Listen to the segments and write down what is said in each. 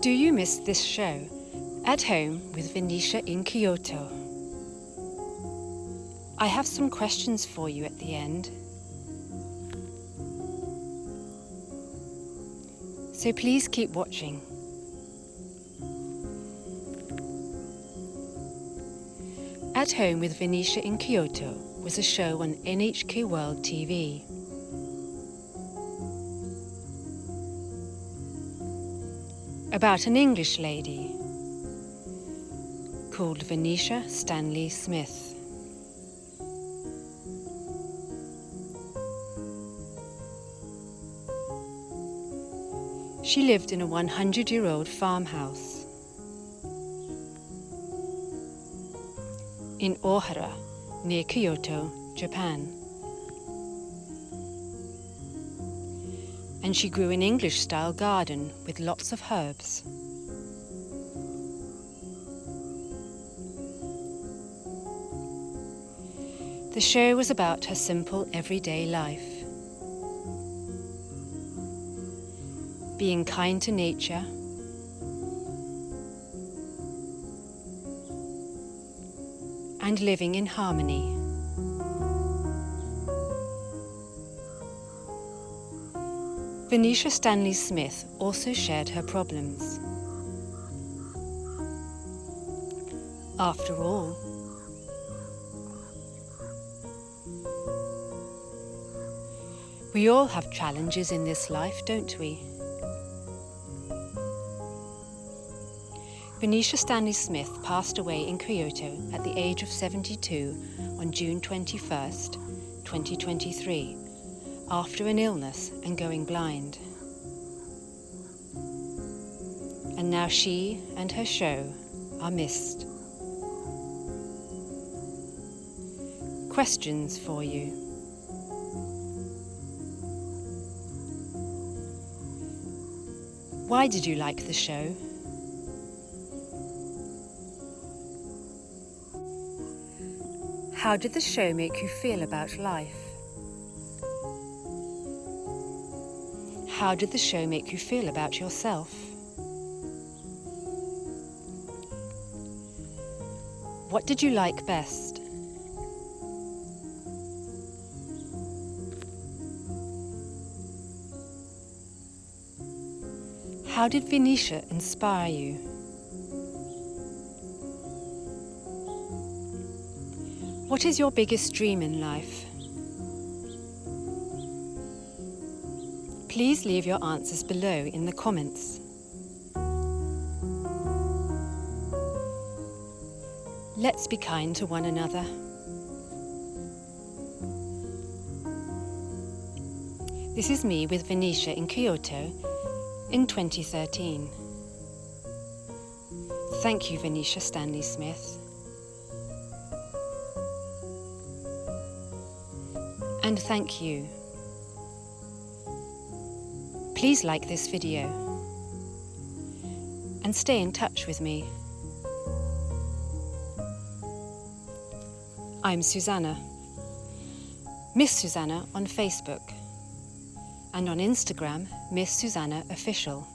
Do you miss this show, At Home with Venetia in Kyoto? I have some questions for you at the end. So please keep watching. At Home with Venetia in Kyoto was a show on NHK World TV. About an English lady called Venetia Stanley-Smith. She lived in a 100-year-old farmhouse in Ohara, near Kyoto, Japan. And she grew an English-style garden with lots of herbs. The show was about her simple everyday life. Being kind to nature, and living in harmony. Venetia Stanley-Smith also shared her problems. After all, we all have challenges in this life, don't we? Venetia Stanley-Smith passed away in Kyoto at the age of 72 on June 21st, 2023, after an illness and going blind. And now she and her show are missed. Questions for you. Why did you like the show? How did the show make you feel about life? How did the show make you feel about yourself? What did you like best? How did Venetia inspire you? What is your biggest dream in life? Please leave your answers below in the comments. Let's be kind to one another. This is me with Venetia in Kyoto in 2013. Thank you, Venetia Stanley-Smith. And thank you. Please like this video and stay in touch with me. I'm Susanna, Miss Susanna on Facebook, and on Instagram, Miss Susanna Official.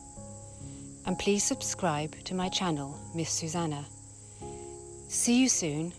And please subscribe to my channel, Miss Susanna. See you soon.